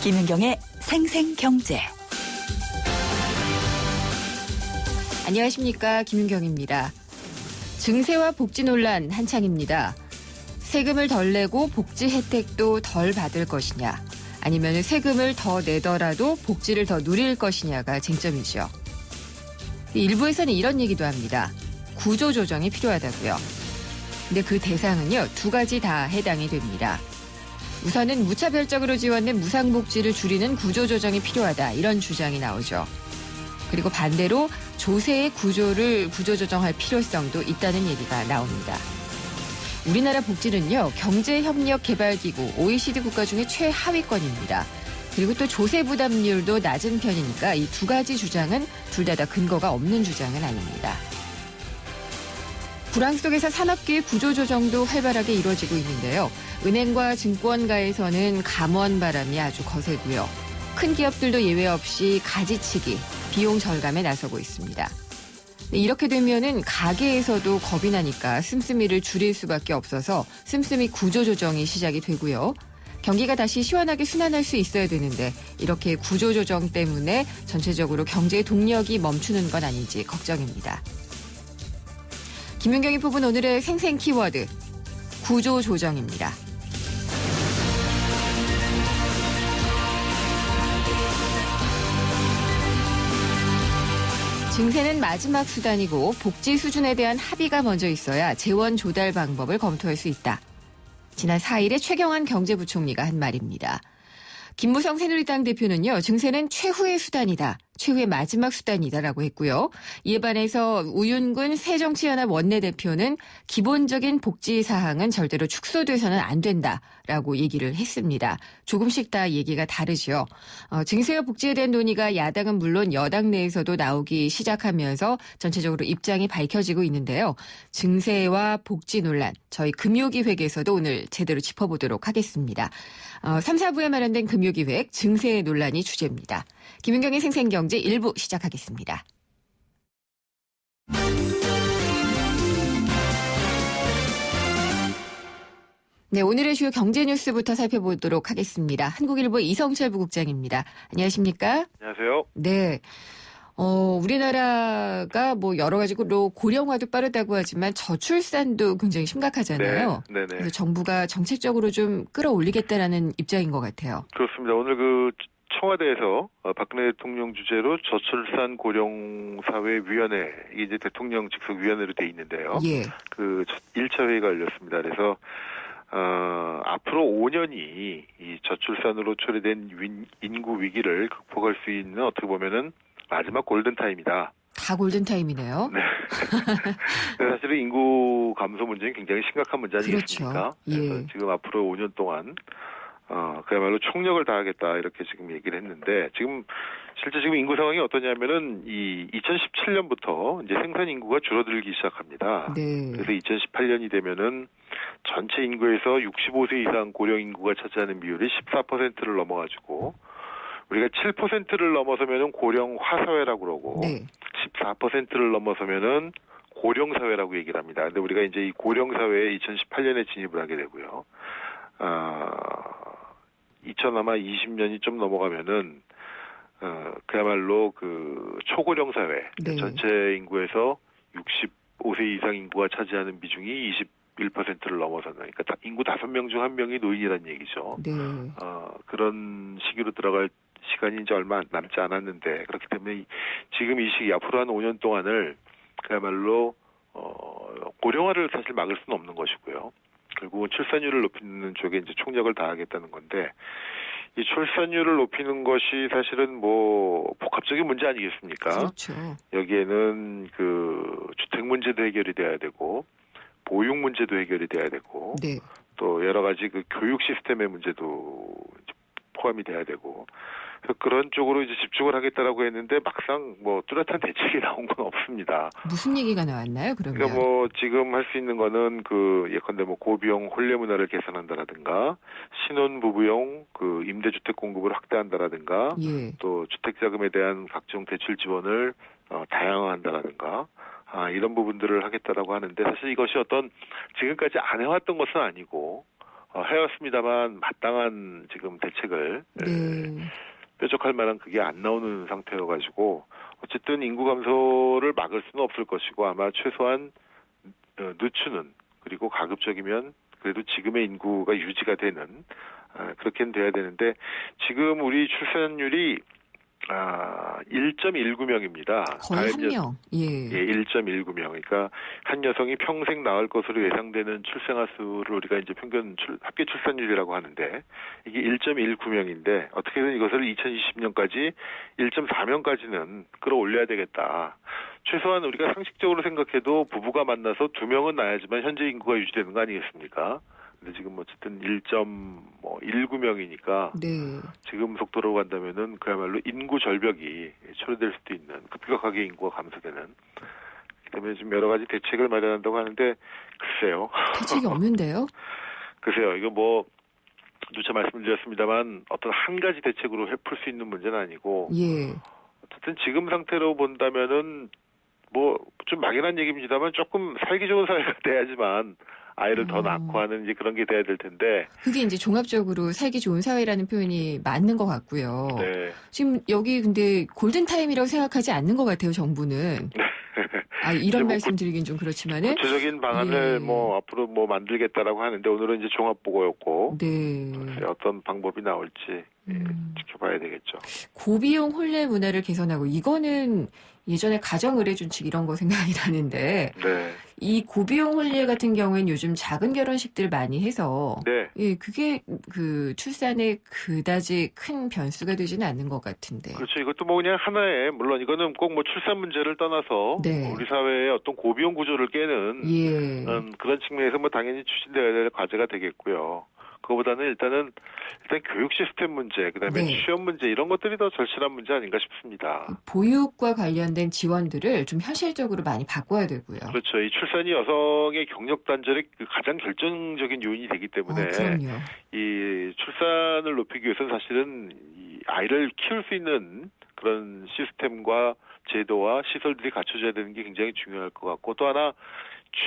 김윤경의 생생경제. 안녕하십니까, 김윤경입니다. 증세와 복지 논란 한창입니다. 세금을 덜 내고 복지 혜택도 덜 받을 것이냐, 아니면 세금을 더 내더라도 복지를 더 누릴 것이냐가 쟁점이죠. 일부에서는 이런 얘기도 합니다. 구조조정이 필요하다고요. 근데 그 대상은요, 두 가지 다 해당이 됩니다. 우선은 무차별적으로 지원된 무상복지를 줄이는 구조조정이 필요하다, 이런 주장이 나오죠. 그리고 반대로 조세의 구조조정할 필요성도 있다는 얘기가 나옵니다. 우리나라 복지는요, 경제협력개발기구 OECD 국가 중에 최하위권입니다. 그리고 또 조세 부담률도 낮은 편이니까 이 두 가지 주장은 둘 다 근거가 없는 주장은 아닙니다. 불황 속에서 산업계의 구조조정도 활발하게 이루어지고 있는데요. 은행과 증권가에서는 감원 바람이 아주 거세고요. 큰 기업들도 예외 없이 가지치기, 비용 절감에 나서고 있습니다. 이렇게 되면은 가게에서도 겁이 나니까 씀씀이를 줄일 수밖에 없어서 씀씀이 구조조정이 시작이 되고요. 경기가 다시 시원하게 순환할 수 있어야 되는데 이렇게 구조조정 때문에 전체적으로 경제의 동력이 멈추는 건 아닌지 걱정입니다. 김윤경이 뽑은 오늘의 생생 키워드, 구조조정입니다. 증세는 마지막 수단이고 복지 수준에 대한 합의가 먼저 있어야 재원 조달 방법을 검토할 수 있다. 지난 4일에 최경환 경제부총리가 한 말입니다. 김무성 새누리당 대표는요, 증세는 최후의 수단이다, 최후의 마지막 수단이다라고 했고요. 이에 반해서 우윤근 새정치연합 원내대표는 기본적인 복지 사항은 절대로 축소돼서는 안 된다라고 얘기를 했습니다. 조금씩 다 얘기가 다르죠. 증세와 복지에 대한 논의가 야당은 물론 여당 내에서도 나오기 시작하면서 전체적으로 입장이 밝혀지고 있는데요. 증세와 복지 논란, 저희 금요기획에서도 오늘 제대로 짚어보도록 하겠습니다. 3, 4부에 마련된 금요기획 증세 논란이 주제입니다. 김윤경의 생생경제 1부 시작하겠습니다. 네, 오늘의 주요 경제 뉴스부터 살펴보도록 하겠습니다. 한국일보 이성철 부국장입니다. 안녕하십니까? 안녕하세요. 네. 우리나라가 뭐 여러 가지로 고령화도 빠르다고 하지만 저출산도 굉장히 심각하잖아요. 네. 그래서 정부가 정책적으로 좀 끌어올리겠다라는 입장인 것 같아요. 그렇습니다. 오늘 청와대에서 박근혜 대통령 주재로 저출산 고령사회위원회, 이게 이제 대통령 직속 위원회로 돼 있는데요. 예. 1차 회의가 열렸습니다. 그래서 앞으로 5년이 이 저출산으로 초래된 인구 위기를 극복할 수 있는 어떻게 보면은 마지막 골든타임이다. 다 골든타임이네요. 네. 사실은 인구 감소 문제는 굉장히 심각한 문제 아니겠습니까? 그렇죠. 예. 그래서 지금 앞으로 5년 동안 그야말로 총력을 다하겠다 이렇게 지금 얘기를 했는데 실제 지금 인구 상황이 어떠냐면은 이 2017년부터 이제 생산 인구가 줄어들기 시작합니다. 네. 그래서 2018년이 되면은 전체 인구에서 65세 이상 고령 인구가 차지하는 비율이 14%를 넘어가지고 우리가 7%를 넘어서면은 고령화 사회라고 그러고 네. 14%를 넘어서면은 고령 사회라고 얘기를 합니다. 근데 우리가 이제 이 고령 사회에 2018년에 진입을 하게 되고요. 2020년이 좀 넘어가면은 그야말로 초고령 사회, 네. 전체 인구에서 65세 이상 인구가 차지하는 비중이 21%를 넘어서는, 그러니까 인구 5명 중 1명이 노인이라는 얘기죠. 네. 그런 시기로 들어갈 시간이 이제 얼마 남지 않았는데, 그렇기 때문에 지금 이 시기 앞으로 한 5년 동안을 그야말로 고령화를 사실 막을 수는 없는 것이고요. 결국은 출산율을 높이는 쪽에 이제 총력을 다하겠다는 건데, 이 출산율을 높이는 것이 사실은 복합적인 문제 아니겠습니까? 그렇죠. 여기에는 주택 문제도 해결이 돼야 되고, 보육 문제도 해결이 돼야 되고, 네. 또 여러 가지 교육 시스템의 문제도 포함이 돼야 되고, 그래서 그런 쪽으로 이제 집중을 하겠다라고 했는데 막상 뚜렷한 대책이 나온 건 없습니다. 무슨 얘기가 나왔나요, 그러면? 그러니까 지금 할 수 있는 거는 예컨대 고비용 혼례 문화를 개선한다라든가, 신혼부부용 임대주택 공급을 확대한다라든가, 예. 또 주택자금에 대한 각종 대출 지원을 다양화한다라든가, 이런 부분들을 하겠다라고 하는데, 사실 이것이 지금까지 안 해왔던 것은 아니고, 해왔습니다만 마땅한 지금 대책을 네. 뾰족할 만한 그게 안 나오는 상태여가지고 어쨌든 인구 감소를 막을 수는 없을 것이고 아마 최소한 늦추는 그리고 가급적이면 그래도 지금의 인구가 유지가 되는 그렇게는 돼야 되는데 지금 우리 출산율이 1.19명입니다. 거의 한 명. 예. 1.19명. 그러니까 한 여성이 평생 낳을 것으로 예상되는 출생아 수를 우리가 이제 평균 합계 출산율이라고 하는데 이게 1.19명인데 어떻게든 이것을 2020년까지 1.4명까지는 끌어올려야 되겠다. 최소한 우리가 상식적으로 생각해도 부부가 만나서 2명은 낳아야지만 현재 인구가 유지되는 거 아니겠습니까? 근데 지금 어쨌든 1.19명이니까 네. 지금 속도로 간다면은 그야말로 인구 절벽이 초래될 수도 있는 급격하게 인구가 감소되는 그렇기 때문에 지금 여러 가지 대책을 마련한다고 하는데 글쎄요. 대책이 없는데요? 글쎄요. 이거 뭐 누차 말씀드렸습니다만 어떤 한 가지 대책으로 풀 수 있는 문제는 아니고 예. 어쨌든 지금 상태로 본다면은 뭐 좀 막연한 얘기입니다만 조금 살기 좋은 사회가 돼야지만 아이를 더 낳고 하는 이제 그런 게 돼야 될 텐데. 그게 이제 종합적으로 살기 좋은 사회라는 표현이 맞는 것 같고요. 네. 지금 여기 근데 골든타임이라고 생각하지 않는 것 같아요, 정부는. 이런 말씀 드리긴 좀 그렇지만은. 구체적인 방안을 뭐 앞으로 뭐 만들겠다라고 하는데 오늘은 이제 종합보고였고. 네. 어떤 방법이 나올지 지켜봐야 되겠죠. 고비용 혼례 문화를 개선하고 이거는 예전에 가정의뢰준칙 이런 거 생각이 나는데 네. 이 고비용 혼례 같은 경우에는 요즘 작은 결혼식들 많이 해서 네. 예, 그게 그 출산에 그다지 큰 변수가 되지는 않는 것 같은데. 그렇죠. 이것도 뭐 그냥 하나의 물론 이거는 꼭 뭐 출산 문제를 떠나서 네. 우리 사회의 어떤 고비용 구조를 깨는 예. 그런 측면에서 뭐 당연히 추진되어야 될 과제가 되겠고요. 그거보다는 일단 교육 시스템 문제, 그다음에 네. 취업 문제 이런 것들이 더 절실한 문제 아닌가 싶습니다. 보육과 관련된 지원들을 좀 현실적으로 많이 바꿔야 되고요. 그렇죠. 이 출산이 여성의 경력 단절의 가장 결정적인 요인이 되기 때문에 그럼요. 이 출산을 높이기 위해서는 사실은 이 아이를 키울 수 있는 그런 시스템과 제도와 시설들이 갖춰져야 되는 게 굉장히 중요할 것 같고 또 하나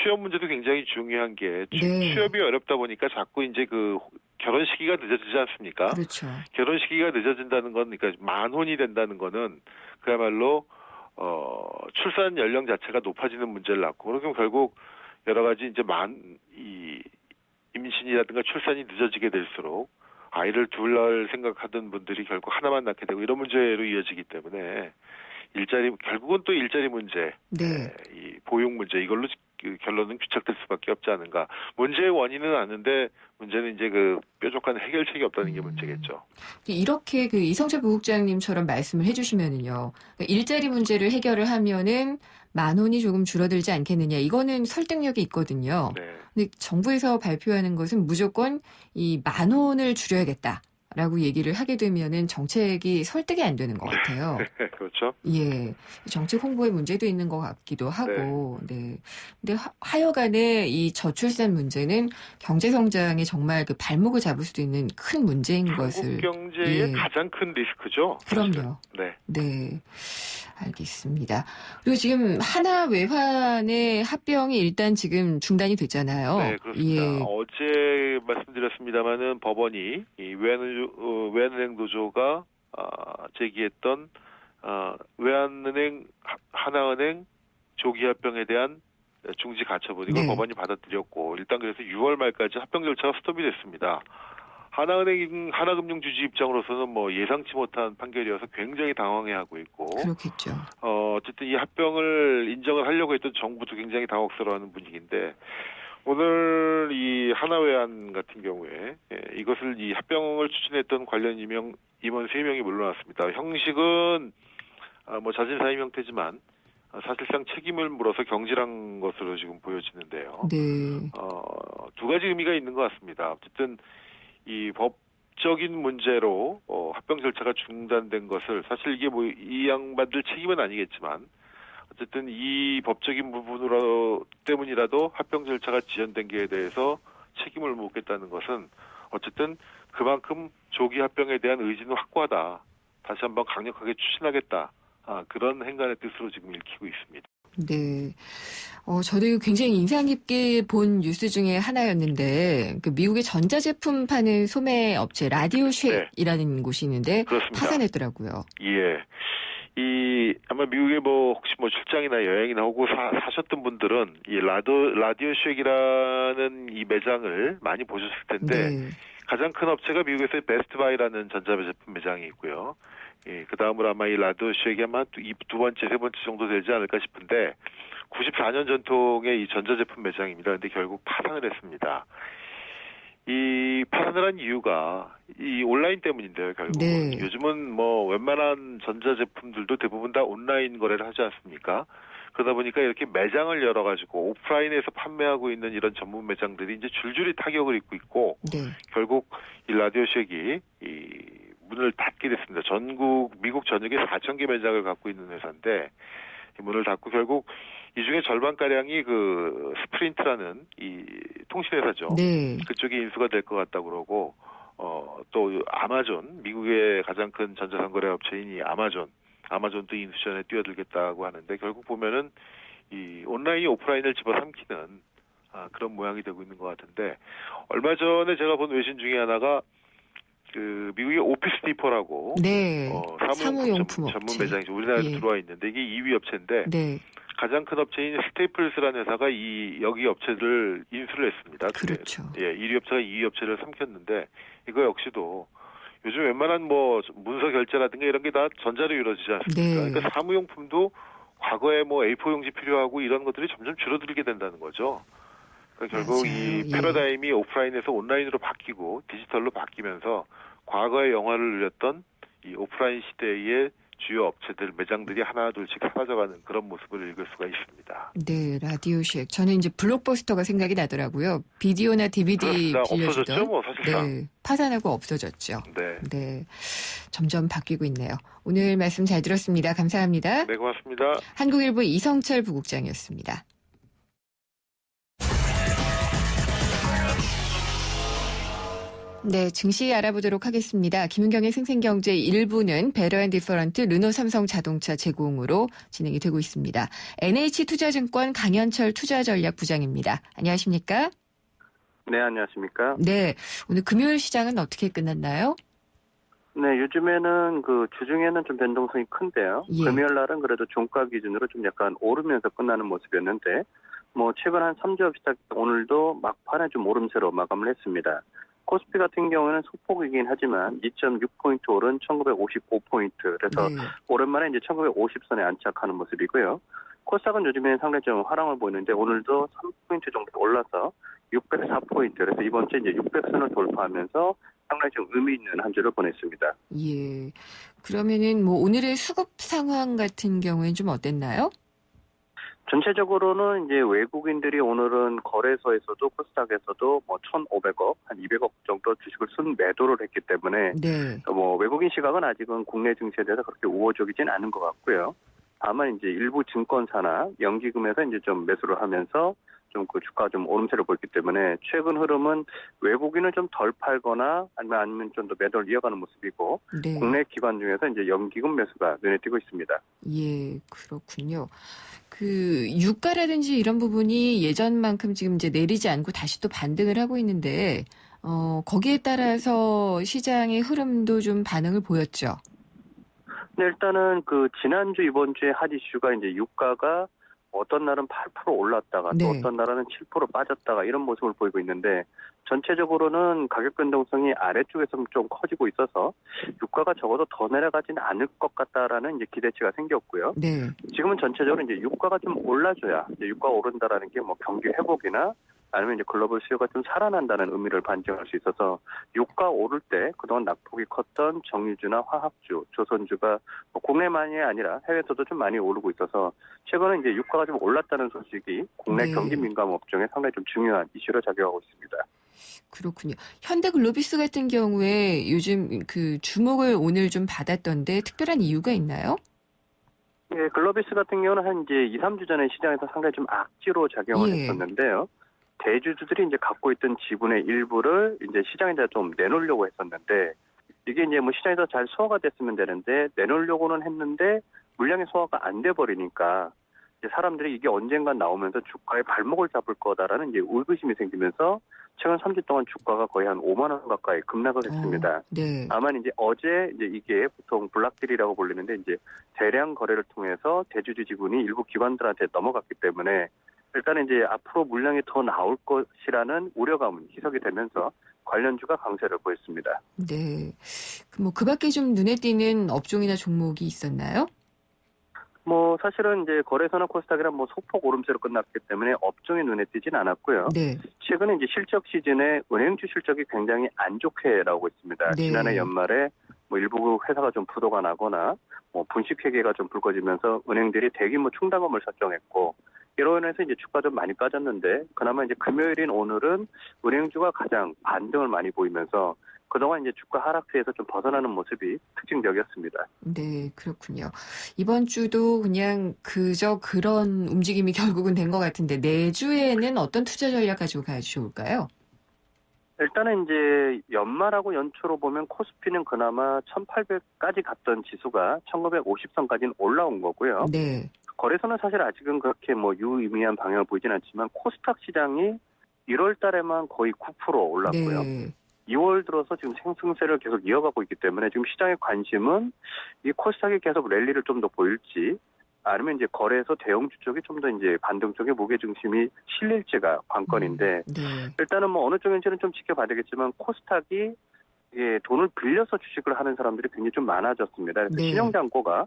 취업 문제도 굉장히 중요한 게 네. 취업이 어렵다 보니까 자꾸 이제 그 결혼 시기가 늦어지지 않습니까? 그렇죠. 결혼 시기가 늦어진다는 건 그러니까 만혼이 된다는 거는 그야말로 출산 연령 자체가 높아지는 문제를 낳고 그러면 결국 여러 가지 이제 이 임신이라든가 출산이 늦어지게 될수록 아이를 둘 생각하던 분들이 결국 하나만 낳게 되고 이런 문제로 이어지기 때문에 결국은 또 일자리 문제, 네. 이 보육 문제 이걸로 결론은 귀착될 수밖에 없지 않은가. 문제의 원인은 아는데 문제는 이제 그 뾰족한 해결책이 없다는 게 문제겠죠. 이렇게 그 이성철 부국장님처럼 말씀을 해주시면은요, 그러니까 일자리 문제를 해결을 하면은 만혼이 조금 줄어들지 않겠느냐. 이거는 설득력이 있거든요. 네. 근데 정부에서 발표하는 것은 무조건 이 만혼을 줄여야겠다. 라고 얘기를 하게 되면은 정책이 설득이 안 되는 것 같아요. 그렇죠. 예. 정책 홍보에 문제도 있는 것 같기도 하고, 네. 근데 하여간에 이 저출산 문제는 경제 성장에 정말 그 발목을 잡을 수도 있는 큰 문제인 것을. 한국 경제의 가장 큰 리스크죠. 그럼요. 네. 네. 알겠습니다. 그리고 지금 하나 외환의 합병이 일단 지금 중단이 됐잖아요. 네, 그렇습니다. 예. 어제 말씀드렸습니다마는 법원이 이 외환은행 노조가 제기했던 외환은행 하나은행 조기 합병에 대한 중지 가처분 이걸 네. 법원이 받아들였고 일단 그래서 6월 말까지 합병 절차가 스톱이 됐습니다. 하나금융 주주 입장으로서는 뭐 예상치 못한 판결이어서 굉장히 당황해하고 있고 그렇겠죠. 어쨌든 이 합병을 인정을 하려고 했던 정부도 굉장히 당혹스러워하는 분위기인데 오늘 이 하나외환 같은 경우에 이것을 이 합병을 추진했던 관련 임원 3명이 물러났습니다. 형식은 뭐 자진사임 형태지만 사실상 책임을 물어서 경질한 것으로 지금 보여지는데요. 네. 두 가지 의미가 있는 것 같습니다. 어쨌든 이 법적인 문제로 합병 절차가 중단된 것을 사실 이게 뭐 이 양반들 책임은 아니겠지만 어쨌든 이 법적인 부분으로 때문이라도 합병 절차가 지연된 게 대해서 책임을 묻겠다는 것은 어쨌든 그만큼 조기 합병에 대한 의지는 확고하다. 다시 한번 강력하게 추진하겠다. 그런 행간의 뜻으로 지금 읽히고 있습니다. 네. 저도 이거 굉장히 인상 깊게 본 뉴스 중에 하나였는데, 그 미국의 전자제품 파는 소매 업체 라디오쉑이라는 곳이 있는데, 그렇습니다. 파산했더라고요. 예. 아마 미국에 혹시 출장이나 여행이나 오고 사셨던 분들은 이 라디오쉑이라는 이 매장을 많이 보셨을 텐데, 네. 가장 큰 업체가 미국에서 베스트바이라는 전자제품 매장이 있고요. 예, 그 다음으로 아마 이 라디오쉑이 아마 두 번째, 세 번째 정도 되지 않을까 싶은데, 94년 전통의 이 전자제품 매장입니다. 근데 결국 파산을 했습니다. 이 파산을 한 이유가 이 온라인 때문인데요, 결국은. 네. 요즘은 웬만한 전자제품들도 대부분 다 온라인 거래를 하지 않습니까? 그러다 보니까 이렇게 매장을 열어가지고 오프라인에서 판매하고 있는 이런 전문 매장들이 이제 줄줄이 타격을 입고 있고, 네. 결국 이 라디오쉑이 문을 닫게 됐습니다. 미국 전역에 4,000개 매장을 갖고 있는 회사인데, 문을 닫고 결국 이 중에 절반가량이 그 스프린트라는 이 통신회사죠. 네. 그쪽이 인수가 될 것 같다고 그러고, 또 아마존, 미국의 가장 큰 전자상거래 업체인 이 아마존도 인수전에 뛰어들겠다고 하는데, 결국 보면은 이 온라인이 오프라인을 집어삼키는 그런 모양이 되고 있는 것 같은데, 얼마 전에 제가 본 외신 중에 하나가 그 미국의 오피스 디포라고 네. 사무용품 업체. 전문 매장이죠. 우리나라에도 예. 들어와 있는데 이게 2위 업체인데, 네. 가장 큰 업체인 스테이플스라는 회사가 여기 업체를 인수를 했습니다. 그렇죠. 예, 1위 업체가 2위 업체를 삼켰는데, 이거 역시도 요즘 웬만한 문서 결제라든가 이런 게 다 전자로 이루어지지 않습니까? 네. 그러니까 사무용품도 과거에 A4 용지 필요하고 이런 것들이 점점 줄어들게 된다는 거죠. 그러니까 결국 맞아요. 이 예. 패러다임이 오프라인에서 온라인으로 바뀌고 디지털로 바뀌면서 과거의 영화를 누렸던 이 오프라인 시대의 주요 업체들, 매장들이 하나둘씩 사라져가는 그런 모습을 읽을 수가 있습니다. 네, 라디오쉑. 저는 이제 블록버스터가 생각이 나더라고요. 비디오나 DVD 그렇습니다. 빌려주던. 없어졌죠, 사실상. 네, 파산하고 없어졌죠. 네. 네, 점점 바뀌고 있네요. 오늘 말씀 잘 들었습니다. 감사합니다. 네, 고맙습니다. 한국일보 이성철 부국장이었습니다. 네, 증시 알아보도록 하겠습니다. 김은경의 생생경제 1부는 베러앤디퍼런트 르노 삼성 자동차 제공으로 진행이 되고 있습니다. NH투자증권 강현철 투자전략부장입니다. 안녕하십니까? 네, 안녕하십니까? 네, 오늘 금요일 시장은 어떻게 끝났나요? 네, 요즘에는 주중에는 좀 변동성이 큰데요. 예. 금요일 날은 그래도 종가 기준으로 좀 약간 오르면서 끝나는 모습이었는데, 최근 한 3주업 시작 오늘도 막판에 좀 오름세로 마감을 했습니다. 코스피 같은 경우는 소폭이긴 하지만 2.6포인트 오른 1955포인트. 그래서 네. 오랜만에 이제 1950선에 안착하는 모습이고요. 코스닥은 요즘에 상당히 좀 화랑을 보이는데 오늘도 3포인트 정도 올라서 604포인트. 그래서 이번 주 이제 600선을 돌파하면서 상당히 좀 의미 있는 한 주를 보냈습니다. 예. 그러면은 오늘의 수급 상황 같은 경우에는 좀 어땠나요? 전체적으로는 이제 외국인들이 오늘은 거래소에서도 코스닥에서도 1,500억, 한 200억 정도 주식을 순매도를 했기 때문에 네. 외국인 시각은 아직은 국내 증시에 대해서 그렇게 우호적이진 않은 것 같고요. 다만 이제 일부 증권사나 연기금에서 이제 좀 매수를 하면서 좀 그 주가가 좀 오름세를 보였기 때문에 최근 흐름은 외국인은 좀 덜 팔거나 아니면 좀 더 매도를 이어가는 모습이고 네. 국내 기관 중에서 이제 연기금 매수가 눈에 띄고 있습니다. 예, 그렇군요. 유가라든지 이런 부분이 예전만큼 지금 이제 내리지 않고 다시 또 반등을 하고 있는데, 거기에 따라서 시장의 흐름도 좀 반응을 보였죠. 네, 일단은 지난주 이번 주에 핫 이슈가 이제 유가가 어떤 날은 8% 올랐다가 네. 또 어떤 날은 7% 빠졌다가 이런 모습을 보이고 있는데 전체적으로는 가격 변동성이 아래쪽에서 좀 커지고 있어서 유가가 적어도 더 내려가지는 않을 것 같다라는 이제 기대치가 생겼고요. 네. 지금은 전체적으로 이제 유가가 좀 올라줘야 이제 유가가 오른다라는 게 경기 회복이나 아니면 이제 글로벌 수요가 좀 살아난다는 의미를 반증할 수 있어서 유가 오를 때 그동안 낙폭이 컸던 정유주나 화학주, 조선주가 국내만이 아니라 해외에서도 좀 많이 오르고 있어서 최근에 이제 유가가 좀 올랐다는 소식이 국내 네. 경기 민감 업종에 상당히 좀 중요한 이슈로 작용하고 있습니다. 그렇군요. 현대글로비스 같은 경우에 요즘 주목을 오늘 좀 받았던데 특별한 이유가 있나요? 예, 글로비스 같은 경우는 한 이제 2, 3주 전에 시장에서 상당히 좀 악재로 작용을 예. 했었는데요. 대주주들이 이제 갖고 있던 지분의 일부를 이제 시장에다 좀 내놓으려고 했었는데 이게 이제 시장에서 잘 소화가 됐으면 되는데 내놓으려고는 했는데 물량의 소화가 안 돼 버리니까 이제 사람들이 이게 언젠간 나오면서 주가에 발목을 잡을 거다라는 이제 의구심이 생기면서 최근 3주 동안 주가가 거의 한 5만 원 가까이 급락을 했습니다. 네. 다만 이제 어제 이제 이게 보통 블락딜이라고 불리는데 이제 대량 거래를 통해서 대주주 지분이 일부 기관들한테 넘어갔기 때문에 일단은 이제 앞으로 물량이 더 나올 것이라는 우려감은 희석이 되면서 관련주가 강세를 보였습니다. 네. 그 밖에 좀 눈에 띄는 업종이나 종목이 있었나요? 뭐 사실은 이제 거래소나 코스닥이란 뭐 소폭 오름세로 끝났기 때문에 업종이 눈에 띄진 않았고요. 네. 최근에 이제 실적 시즌에 은행주 실적이 굉장히 안 좋게 나오고 있습니다. 네. 지난해 연말에 뭐 일부 회사가 좀 부도가 나거나 뭐 분식 회계가 좀 불거지면서 은행들이 대규모 충당금을 설정했고 이로 인해서 이제 주가 좀 많이 빠졌는데 그나마 이제 금요일인 오늘은 은행주가 가장 반등을 많이 보이면서 그동안 이제 주가 하락세에서 좀 벗어나는 모습이 특징적이었습니다. 네, 그렇군요. 이번 주도 그냥 그저 그런 움직임이 결국은 된 것 같은데 내주에는 어떤 투자 전략 가지고 가야 좋을까요? 일단은 이제 연말하고 연초로 보면 코스피는 그나마 1800까지 갔던 지수가 1950선까지는 올라온 거고요. 네. 거래소는 사실 아직은 그렇게 뭐 유의미한 방향을 보이진 않지만 코스닥 시장이 1월 달에만 거의 9% 올랐고요. 네. 2월 들어서 지금 상승세를 계속 이어가고 있기 때문에 지금 시장의 관심은 이 코스닥이 계속 랠리를 좀 더 보일지 아니면 이제 거래소 대형주 쪽이 좀 더 이제 반등 쪽에 무게 중심이 실릴지가 관건인데 네. 일단은 뭐 어느 쪽인지는 좀 지켜봐야 되겠지만 코스닥이 이게 돈을 빌려서 주식을 하는 사람들이 굉장히 좀 많아졌습니다. 그래서 네. 신용잔고가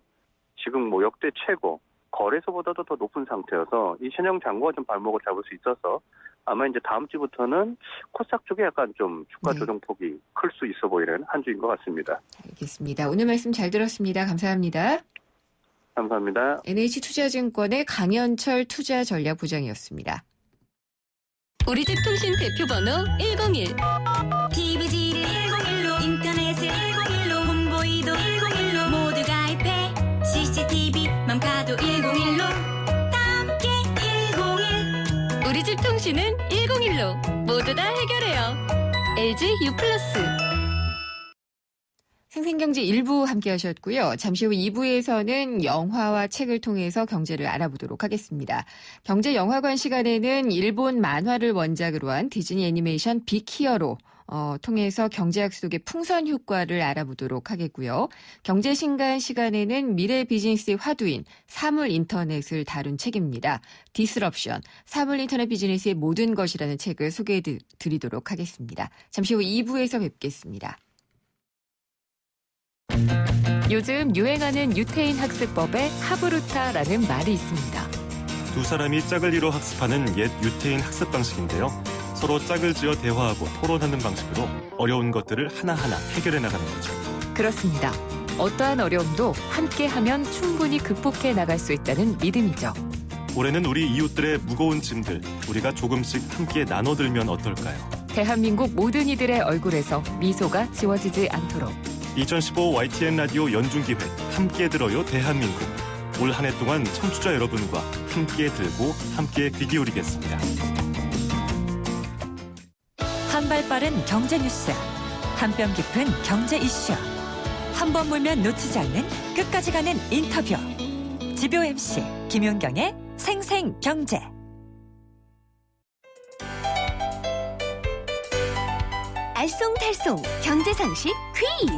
지금 뭐 역대 최고 거래소보다도 더 높은 상태여서 이 신용잔고가 좀 발목을 잡을 수 있어서 아마 이제 다음 주부터는 코스닥 쪽에 약간 좀 주가 네. 조정폭이 클 수 있어 보이는 한 주인 것 같습니다. 알겠습니다. 오늘 말씀 잘 들었습니다. 감사합니다. 감사합니다. NH투자증권의 강현철 투자전략부장이었습니다. 우리 집 통신 대표번호 101 TV지를 101로 인터넷을 101로 홍보이도 101로 모두 가입해 CCTV 맘카도 101로 함께 101 우리 집 통신은 101로 모두 다 해결해요. LG U+. 생생경제 1부 함께 하셨고요. 잠시 후 2부에서는 영화와 책을 통해서 경제를 알아보도록 하겠습니다. 경제영화관 시간에는 일본 만화를 원작으로 한 디즈니 애니메이션 빅히어로 통해서 경제학 속의 풍선 효과를 알아보도록 하겠고요. 경제신간 시간에는 미래 비즈니스의 화두인 사물 인터넷을 다룬 책입니다. 디스럽션, 사물 인터넷 비즈니스의 모든 것이라는 책을 소개해 드리도록 하겠습니다. 잠시 후 2부에서 뵙겠습니다. 요즘 유행하는 유태인 학습법에 하브루타라는 말이 있습니다. 두 사람이 짝을 이뤄 학습하는 옛 유태인 학습 방식인데요. 서로 짝을 지어 대화하고 토론하는 방식으로 어려운 것들을 하나하나 해결해 나가는 거죠. 그렇습니다. 어떠한 어려움도 함께하면 충분히 극복해 나갈 수 있다는 믿음이죠. 올해는 우리 이웃들의 무거운 짐들 우리가 조금씩 함께 나눠들면 어떨까요? 대한민국 모든 이들의 얼굴에서 미소가 지워지지 않도록 2015 YTN 라디오 연중기획 함께 들어요 대한민국. 올 한 해 동안 청취자 여러분과 함께 들고 함께 귀 기울이겠습니다. 한 발 빠른 경제 뉴스, 한 뼘 깊은 경제 이슈, 한 번 물면 놓치지 않는 끝까지 가는 인터뷰. 지표 MC 김윤경의 생생경제. 알쏭달쏭 경제상식 퀴즈.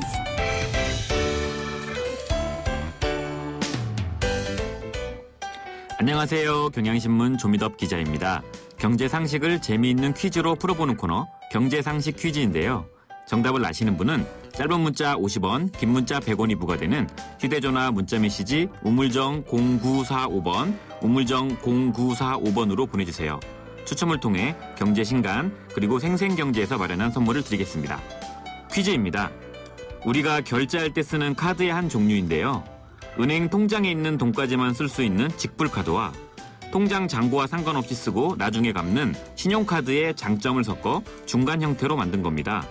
안녕하세요. 경향신문 조미덕 기자입니다. 경제상식을 재미있는 퀴즈로 풀어보는 코너 경제상식 퀴즈인데요. 정답을 아시는 분은 짧은 문자 50원, 긴 문자 100원이 부과되는 휴대전화 문자메시지 우물정 0945번, 우물정 0945번으로 보내주세요. 추첨을 통해 경제신간 그리고 생생경제에서 마련한 선물을 드리겠습니다. 퀴즈입니다. 우리가 결제할 때 쓰는 카드의 한 종류인데요. 은행 통장에 있는 돈까지만 쓸 수 있는 직불카드와 통장 잔고와 상관없이 쓰고 나중에 갚는 신용카드의 장점을 섞어 중간 형태로 만든 겁니다.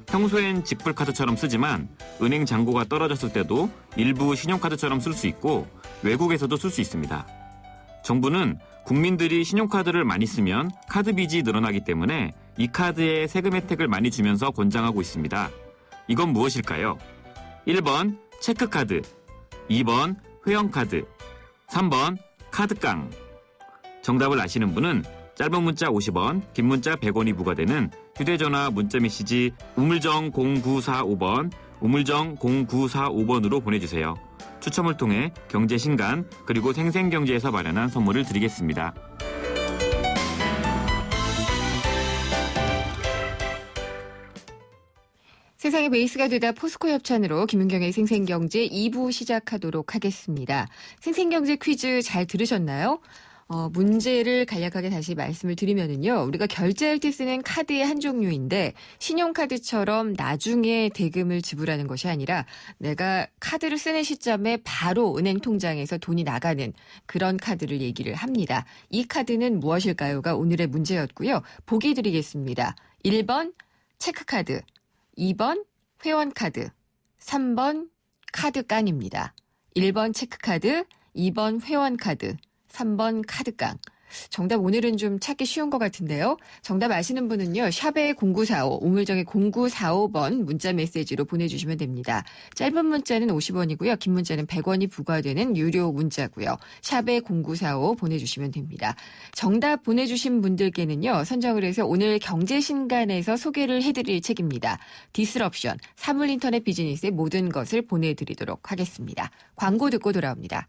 평소엔 직불카드처럼 쓰지만 은행 잔고가 떨어졌을 때도 일부 신용카드처럼 쓸 수 있고 외국에서도 쓸 수 있습니다. 정부는 국민들이 신용카드를 많이 쓰면 카드 빚이 늘어나기 때문에 이 카드에 세금 혜택을 많이 주면서 권장하고 있습니다. 이건 무엇일까요? 1번 체크카드, 2번 회원카드, 3번 카드깡. 정답을 아시는 분은 짧은 문자 50원, 긴 문자 100원이 부과되는 휴대전화 문자메시지 우물정 0945번, 우물정 0945번으로 보내주세요. 추첨을 통해 경제신간 그리고 생생경제에서 마련한 선물을 드리겠습니다. 세상의 베이스가 되다 포스코 협찬으로 김윤경의 생생경제 2부 시작하도록 하겠습니다. 생생경제 퀴즈 잘 들으셨나요? 문제를 간략하게 다시 말씀을 드리면은요. 우리가 결제할 때 쓰는 카드의 한 종류인데 신용카드처럼 나중에 대금을 지불하는 것이 아니라 내가 카드를 쓰는 시점에 바로 은행 통장에서 돈이 나가는 그런 카드를 얘기를 합니다. 이 카드는 무엇일까요가 오늘의 문제였고요. 보기 드리겠습니다. 1번 체크카드, 2번 회원카드, 3번 카드깡입니다. 1번 체크카드, 2번 회원카드, 3번 카드깡. 정답 오늘은 좀 찾기 쉬운 것 같은데요. 정답 아시는 분은요. 샵에 0945, 우물정에 0945번 문자 메시지로 보내주시면 됩니다. 짧은 문자는 50원이고요. 긴 문자는 100원이 부과되는 유료 문자고요. 샵에 0945 보내주시면 됩니다. 정답 보내주신 분들께는요. 선정을 해서 오늘 경제신간에서 소개를 해드릴 책입니다. 디스럽션, 사물인터넷 비즈니스의 모든 것을 보내드리도록 하겠습니다. 광고 듣고 돌아옵니다.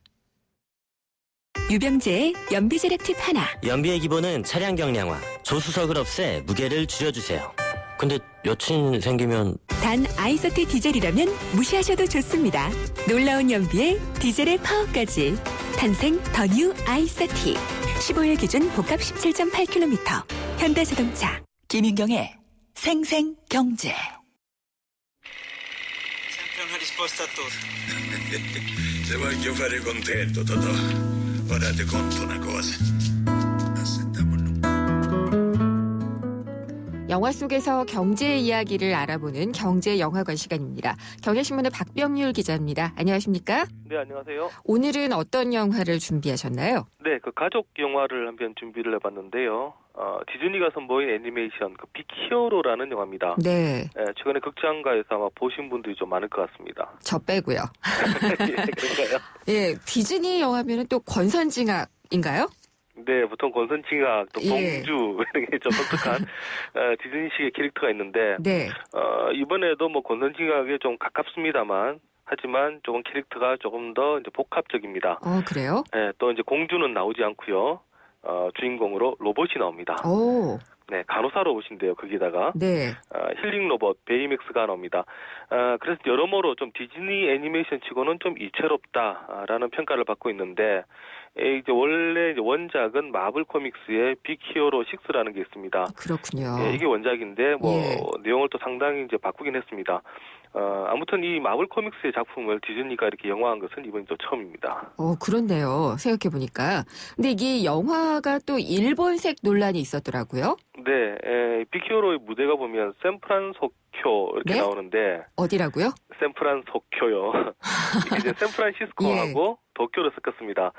유병재의 연비제력 팁 하나. 연비의 기본은 차량 경량화, 조수석을 없애 무게를 줄여주세요. 근데 여친 생기면 단 아이서티 디젤이라면 무시하셔도 좋습니다. 놀라운 연비에 디젤의 파워까지. 탄생 더 뉴 아이서티. 15일 기준 복합 17.8km. 현대자동차. 김윤경의 생생경제. Sempre una risposta a tutto. Se voglio fare contento, Totò. Ora ti conto una cosa. 영화 속에서 경제 이야기를 알아보는 경제영화관 시간입니다. 경향신문의 박병률 기자입니다. 안녕하십니까? 네, 안녕하세요. 오늘은 어떤 영화를 준비하셨나요? 네, 그 가족 영화를 한 편 준비를 해봤는데요. 디즈니가 선보인 애니메이션 그 빅히어로라는 영화입니다. 네. 최근에 극장가에서 아마 보신 분들이 좀 많을 것 같습니다. 저 빼고요. 예, 그런가요? 예, 디즈니 영화면은 또 권선징악인가요? 네, 보통 권선징악, 또 예. 공주 이런 게 좀 독특한 디즈니식의 캐릭터가 있는데 네. 이번에도 뭐 권선징악에 좀 가깝습니다만 하지만 조금 캐릭터가 조금 더 이제 복합적입니다. 그래요? 네, 또 이제 공주는 나오지 않고요. 주인공으로 로봇이 나옵니다. 오. 네, 간호사 로봇인데요. 거기다가 네. 힐링 로봇 베이맥스가 나옵니다. 그래서 여러모로 좀 디즈니 애니메이션 치고는 좀 이채롭다라는 평가를 받고 있는데 이제 원래 원작은 마블 코믹스의 빅 히어로 6라는 게 있습니다. 그렇군요. 예, 이게 원작인데 뭐 예. 내용을 또 상당히 이제 바꾸긴 했습니다. 아무튼 이 마블 코믹스의 작품을 디즈니가 이렇게 영화한 것은 이번이 또 처음입니다. 그렇네요. 생각해보니까. 근데 이게 영화가 또 일본색 논란이 있었더라고요. 네, 빅히어로의 무대가 보면 샌프란소쿄 이렇게 네? 나오는데 어디라고요? 샌프란소쿄요. 이게 이제 샌프란시스코하고 도쿄를 섞었습니다.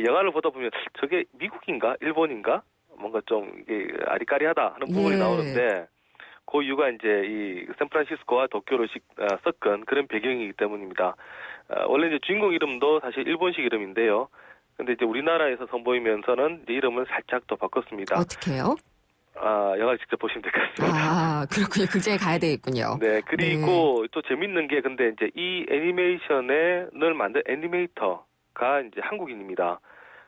영화를 보다 보면 저게 미국인가 일본인가 뭔가 좀 이게 아리까리하다 하는 부분이 나오는데 그 이유가 이제 이 샌프란시스코와 도쿄를 섞은 그런 배경이기 때문입니다. 원래 이제 주인공 이름도 사실 일본식 이름인데요. 근데 이제 우리나라에서 선보이면서는 이제 이름을 살짝 더 바꿨습니다. 어떻게 해요? 영화를 직접 보시면 될 것 같습니다. 그렇군요. 극장에 가야 되겠군요. 네, 그리고 또 재밌는 게 근데 이제 이 애니메이션을 만든 애니메이터가 이제 한국인입니다.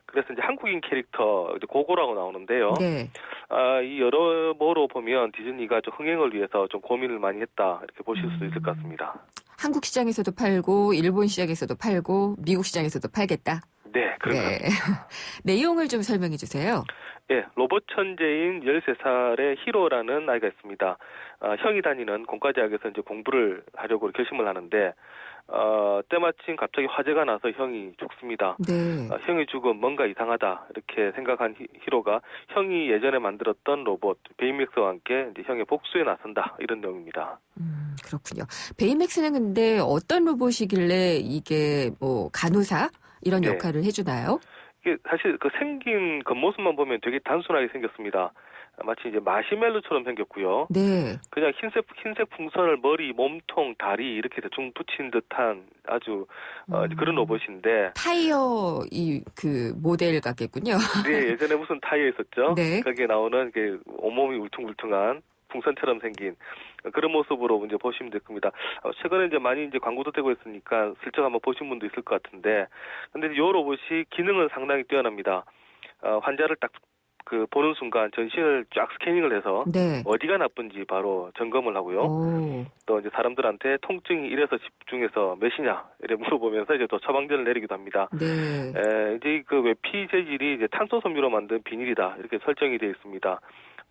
그래서 이제 한국인 캐릭터 이제 고고라고 나오는데요. 네. 이 여러모로 보면 디즈니가 좀 흥행을 위해서 좀 고민을 많이 했다 이렇게 보실 수 있을 것 같습니다. 한국 시장에서도 팔고 일본 시장에서도 팔고 미국 시장에서도 팔겠다. 네, 그런 것 같습니다. 내용을 좀 설명해 주세요. 예, 로봇 천재인 13살의 히로라는 아이가 있습니다. 형이 다니는 공과대학에서 이제 공부를 하려고 결심을 하는데 때마침 갑자기 화재가 나서 형이 죽습니다. 네. 형이 죽으면 뭔가 이상하다 이렇게 생각한 히로가 형이 예전에 만들었던 로봇 베이맥스와 함께 이제 형의 복수에 나선다 이런 내용입니다. 그렇군요. 베이맥스는 근데 어떤 로봇이길래 이게 뭐 간호사 이런 역할을 해주나요? 이게 사실 그 생긴 겉모습만 보면 되게 단순하게 생겼습니다. 마치 이제 마시멜로처럼 생겼고요. 네. 그냥 흰색 풍선을 머리, 몸통, 다리 이렇게 대충 붙인 듯한 아주 그런 로봇인데 타이어 그 모델 같겠군요. 네, 예전에 무슨 타이어 있었죠? 네. 거기에 나오는 게 온몸이 울퉁불퉁한 풍선처럼 생긴 그런 모습으로 이제 보시면 될 겁니다. 최근에 이제 많이 이제 광고도 되고 있으니까 슬쩍 한번 보신 분도 있을 것 같은데, 근데 이 로봇이 기능은 상당히 뛰어납니다. 환자를 딱 그 보는 순간 전신을 쫙 스캐닝을 해서 네. 어디가 나쁜지 바로 점검을 하고요. 오. 또 이제 사람들한테 통증이 1에서 10 중에서 몇이냐 이렇게 물어보면서 이제 또 처방전을 내리기도 합니다. 네. 이제 그 외피 재질이 이제 탄소 섬유로 만든 비닐이다 이렇게 설정이 되어 있습니다.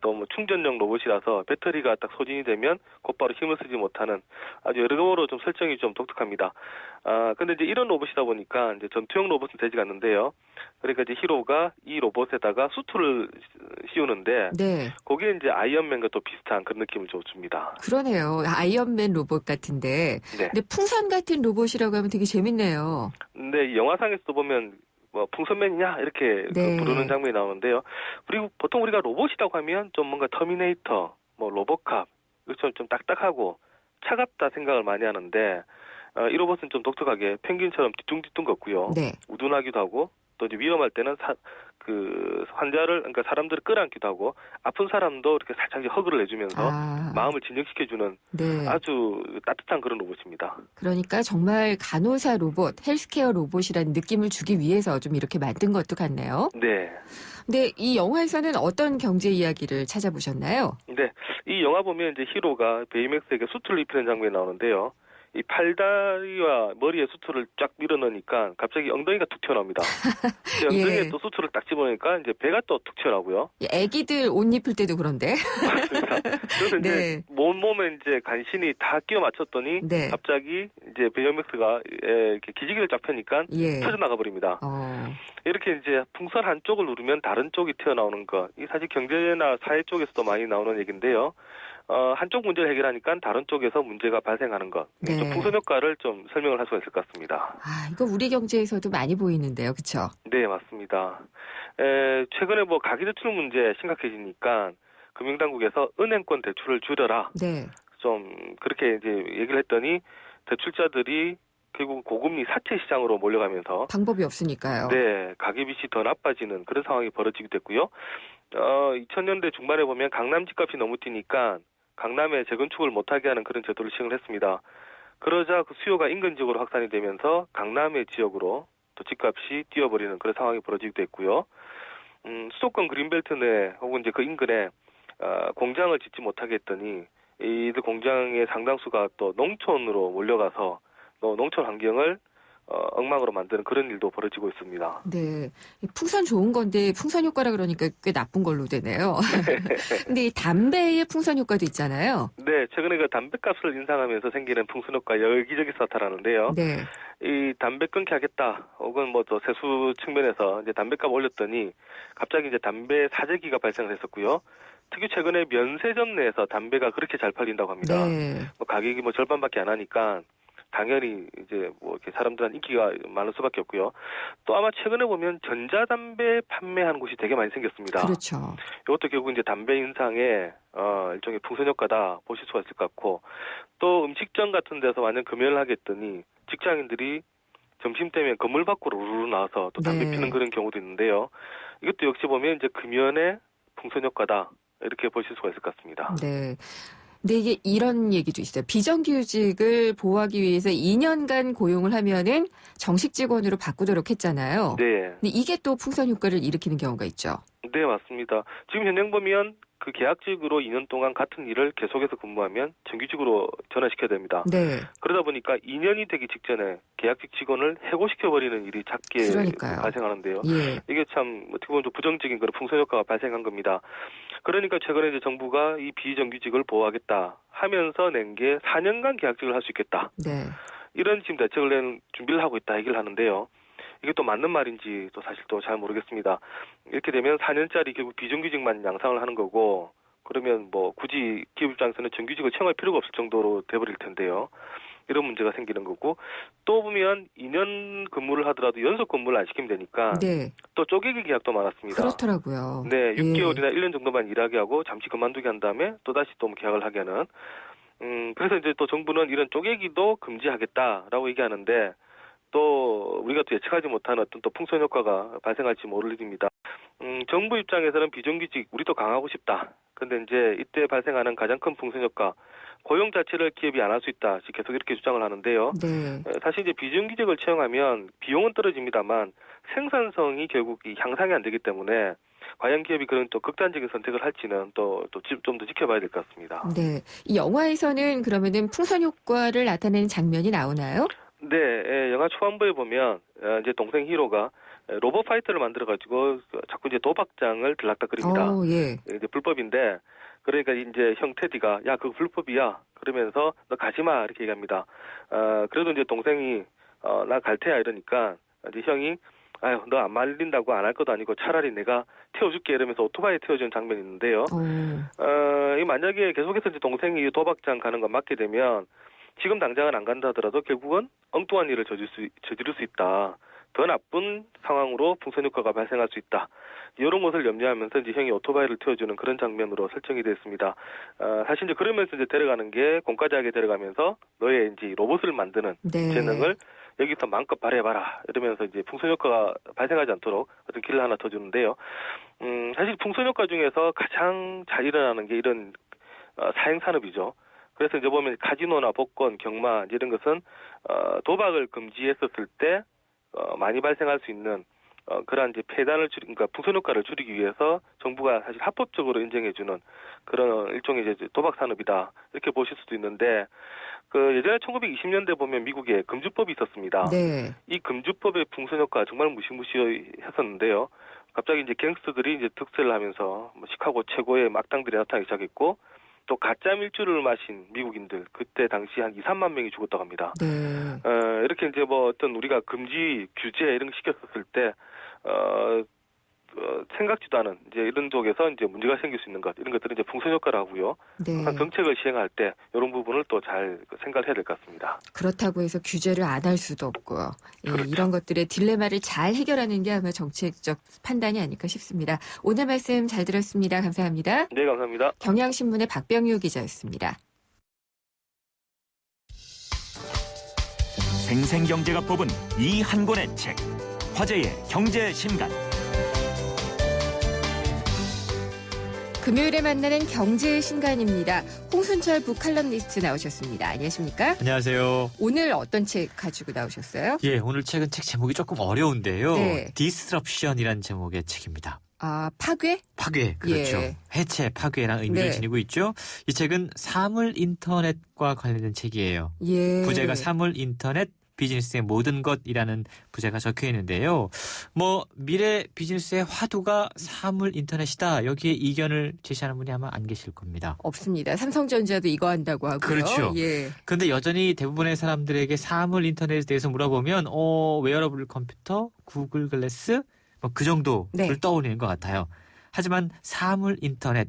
또 뭐 충전용 로봇이라서 배터리가 딱 소진이 되면 곧바로 힘을 쓰지 못하는 아주 여러모로 좀 설정이 좀 독특합니다. 근데 이제 이런 로봇이다 보니까 이제 전투용 로봇은 되지가 않는데요. 그러니까 이제 히로가 이 로봇에다가 수트를 씌우는데 네. 거기에 이제 아이언맨과 또 비슷한 그런 느낌을 좀 줍니다. 그러네요. 아이언맨 로봇 같은데. 네. 근데 풍선 같은 로봇이라고 하면 되게 재밌네요. 근데 영화상에서도 보면 뭐 풍선맨이냐 이렇게 네. 부르는 장면이 나오는데요. 그리고 보통 우리가 로봇이라고 하면 좀 뭔가 터미네이터, 뭐 로봇캅 이것처럼 좀 딱딱하고 차갑다 생각을 많이 하는데 이 로봇은 좀 독특하게 펭귄처럼 뒤뚱뒤뚱 걷고요. 네. 우둔하기도 하고 또 이제 위험할 때는 그 환자를 그러니까 사람들을 끌어안기도 하고 아픈 사람도 이렇게 살짝 이제 허그를 해주면서 마음을 진정시켜주는 네. 아주 따뜻한 그런 로봇입니다. 그러니까 정말 간호사 로봇, 헬스케어 로봇이라는 느낌을 주기 위해서 좀 이렇게 만든 것도 같네요. 네. 근데 이 영화에서는 어떤 경제 이야기를 찾아보셨나요? 네. 이 영화 보면 이제 히로가 베이맥스에게 수트를 입히는 장면이 나오는데요. 이 팔다리와 머리에 수트를 쫙 밀어넣으니까 갑자기 엉덩이가 툭 튀어나옵니다. 엉덩이에 예. 또 수트를 딱 집어넣으니까 이제 배가 또 툭 튀어나오고요. 애기들 옷 입을 때도 그런데. 맞습니다. 그래서 이제 네. 몸에 이제 간신히 다 끼워 맞췄더니 네. 갑자기 이제 베이맥스가 이렇게 기지개를 쫙 펴니까 예. 터져나가 버립니다. 이렇게 이제 풍선 한쪽을 누르면 다른 쪽이 튀어나오는 거. 이 사실 경제나 사회 쪽에서도 많이 나오는 얘기인데요. 한쪽 문제를 해결하니까 다른 쪽에서 문제가 발생하는 것. 네. 좀 풍선 효과를 좀 설명을 할 수가 있을 것 같습니다. 이거 우리 경제에서도 많이 보이는데요. 그렇죠? 네, 맞습니다. 최근에 뭐 가계대출 문제 심각해지니까 금융당국에서 은행권 대출을 줄여라. 네. 좀 그렇게 이제 얘기를 했더니 대출자들이 결국 고금리 사채 시장으로 몰려가면서 방법이 없으니까요. 네, 가계빚이 더 나빠지는 그런 상황이 벌어지게 됐고요. 2000년대 중반에 보면 강남 집값이 너무 뛰니까 강남에 재건축을 못하게 하는 그런 제도를 시행을 했습니다. 그러자 그 수요가 인근 지역으로 확산이 되면서 강남의 지역으로 또 집값이 뛰어버리는 그런 상황이 벌어지기도 했고요. 수도권 그린벨트 내 혹은 이제 그 인근에 공장을 짓지 못하게 했더니 이들 공장의 상당수가 또 농촌으로 몰려가서 또 농촌 환경을 엉망으로 만드는 그런 일도 벌어지고 있습니다. 네. 풍선 좋은 건데 풍선 효과라 그러니까 꽤 나쁜 걸로 되네요. 근데 이 담배의 풍선 효과도 있잖아요. 네, 최근에 그 담배값을 인상하면서 생기는 풍선 효과 여기저기서 나타나는데요. 네. 이 담배 끊게 하겠다, 혹은 뭐 또 세수 측면에서 이제 담배값 올렸더니 갑자기 이제 담배 사재기가 발생을 했었고요. 특히 최근에 면세점 내에서 담배가 그렇게 잘 팔린다고 합니다. 네. 뭐 가격이 뭐 절반밖에 안 하니까 당연히 이제 뭐 이렇게 사람들한 인기가 많을 수밖에 없고요. 또 아마 최근에 보면 전자담배 판매하는 곳이 되게 많이 생겼습니다. 그렇죠. 이것도 결국 이제 담배 인상의 일종의 풍선 효과다 보실 수가 있을 것 같고, 또 음식점 같은 데서 완전 금연을 하겠더니 직장인들이 점심 때면 건물 밖으로 우르르 나와서 또 담배 네. 피는 그런 경우도 있는데요. 이것도 역시 보면 이제 금연의 풍선 효과다 이렇게 보실 수가 있을 것 같습니다. 네. 근데 이게 이런 얘기도 있어요. 비정규직을 보호하기 위해서 2년간 고용을 하면은 정식 직원으로 바꾸도록 했잖아요. 네. 근데 이게 또 풍선 효과를 일으키는 경우가 있죠. 네, 맞습니다. 지금 현행 보면 그 계약직으로 2년 동안 같은 일을 계속해서 근무하면 정규직으로 전환시켜야 됩니다. 네. 그러다 보니까 2년이 되기 직전에 계약직 직원을 해고시켜버리는 일이 작게 그러니까요. 발생하는데요. 예. 이게 참 어떻게 보면 좀 부정적인 그런 풍선 효과가 발생한 겁니다. 그러니까 최근에 이제 정부가 이 비정규직을 보호하겠다 하면서 낸 게 4년간 계약직을 할 수 있겠다. 네. 이런 지금 대책을 낸 준비를 하고 있다 얘기를 하는데요. 이게 또 맞는 말인지 또 사실 또 잘 모르겠습니다. 이렇게 되면 4년짜리 결국 비정규직만 양상을 하는 거고, 그러면 뭐 굳이 기업 입장에서는 정규직을 채용할 필요가 없을 정도로 돼버릴 텐데요. 이런 문제가 생기는 거고 또 보면 2년 근무를 하더라도 연속 근무를 안 시키면 되니까 네. 또 쪼개기 계약도 많았습니다. 그렇더라고요. 네, 예. 6개월이나 1년 정도만 일하게 하고 잠시 그만두게 한 다음에 또 다시 또 계약을 하게 하는. 그래서 이제 또 정부는 이런 쪼개기도 금지하겠다라고 얘기하는데 또 우리가 또 예측하지 못한 어떤 또 풍선 효과가 발생할지 모를 일입니다. 정부 입장에서는 비정규직 우리도 강하고 싶다. 근데 이제 이때 발생하는 가장 큰 풍선 효과 고용 자체를 기업이 안 할 수 있다. 계속 이렇게 주장을 하는데요. 네. 사실 이제 비정규직을 채용하면 비용은 떨어집니다만 생산성이 결국 향상이 안 되기 때문에 과연 기업이 그런 또 극단적인 선택을 할지는 또 좀 더 지켜봐야 될 것 같습니다. 네. 이 영화에서는 그러면은 풍선 효과를 나타내는 장면이 나오나요? 네, 영화 초반부에 보면 이제 동생 히로가 로봇 파이터를 만들어가지고 자꾸 이제 도박장을 들락닥거립니다. 예. 이제 불법인데 그러니까 이제 형 테디가 야 그거 불법이야 그러면서 너 가지마 이렇게 얘기합니다. 그래도 이제 동생이 나 갈 테야 이러니까 이제 형이 아유 너 안 말린다고 안 할 것도 아니고 차라리 내가 태워줄게 이러면서 오토바이에 태워주는 장면이 있는데요. 이 만약에 계속해서 이제 동생이 도박장 가는 거 막게 되면 지금 당장은 안 간다 하더라도 결국은 엉뚱한 일을 저지를 수 있다. 더 나쁜 상황으로 풍선 효과가 발생할 수 있다. 이런 것을 염려하면서 이제 형이 오토바이를 태워주는 그런 장면으로 설정이 됐습니다. 사실 이제 그러면서 이제 데려가는 게 공과자에게 데려가면서 너의 이제 로봇을 만드는 네. 재능을 여기서 마음껏 발휘해봐라. 이러면서 이제 풍선 효과가 발생하지 않도록 어떤 길을 하나 더 주는데요. 사실 풍선 효과 중에서 가장 잘 일어나는 게 이런 사행 산업이죠. 그래서 이제 보면 카지노나 복권, 경마 이런 것은 도박을 금지했었을 때 많이 발생할 수 있는 그러한 이제 폐단을 그러니까 풍선 효과를 줄이기 위해서 정부가 사실 합법적으로 인정해주는 그런 일종의 이제 도박 산업이다 이렇게 보실 수도 있는데 그 예전에 1920년대 보면 미국에 금주법이 있었습니다. 네. 이 금주법의 풍선 효과가 정말 무시무시했었는데요. 갑자기 이제 갱스터들이 이제 득세를 하면서 뭐 시카고 최고의 막당들이 나타나기 시작했고. 또 가짜 밀주를 마신 미국인들 그때 당시 한 2-3만 명이 죽었다고 합니다. 네. 이렇게 이제 뭐 어떤 우리가 금지 규제 이런 거 시켰었을 때 생각지도 않은 이제 이런 쪽에서 이제 문제가 생길 수 있는 것 이런 것들은 이제 풍선 효과를 하고요. 네. 항상 정책을 시행할 때 이런 부분을 또 잘 생각을 해야 될 것 같습니다. 그렇다고 해서 규제를 안 할 수도 없고요. 예, 그렇죠. 이런 것들의 딜레마를 잘 해결하는 게 아마 정책적 판단이 아닐까 싶습니다. 오늘 말씀 잘 들었습니다. 감사합니다. 네, 감사합니다. 경향신문의 박병유 기자였습니다. 생생경제가 뽑은 이 한 권의 책, 화제의 경제신간. 금요일에 만나는 경제의 신간입니다. 홍순철 북칼럼니스트 나오셨습니다. 안녕하십니까? 안녕하세요. 오늘 어떤 책 가지고 나오셨어요? 예, 오늘 책은 책 제목이 조금 어려운데요. 네. Disruption이라는 제목의 책입니다. 아, 파괴? 파괴, 그렇죠. 예. 해체, 파괴랑 의미를 네. 지니고 있죠. 이 책은 사물 인터넷과 관련된 책이에요. 예. 부제가 사물 인터넷, 비즈니스의 모든 것이라는 부제가 적혀 있는데요. 뭐 미래 비즈니스의 화두가 사물 인터넷이다. 여기에 이견을 제시하는 분이 아마 안 계실 겁니다. 없습니다. 삼성전자도 이거 한다고 하고요. 그렇죠. 예. 그런데 여전히 대부분의 사람들에게 사물 인터넷에 대해서 물어보면 웨어러블 컴퓨터, 구글 글래스 뭐 그 정도를 네. 떠올리는 것 같아요. 하지만 사물 인터넷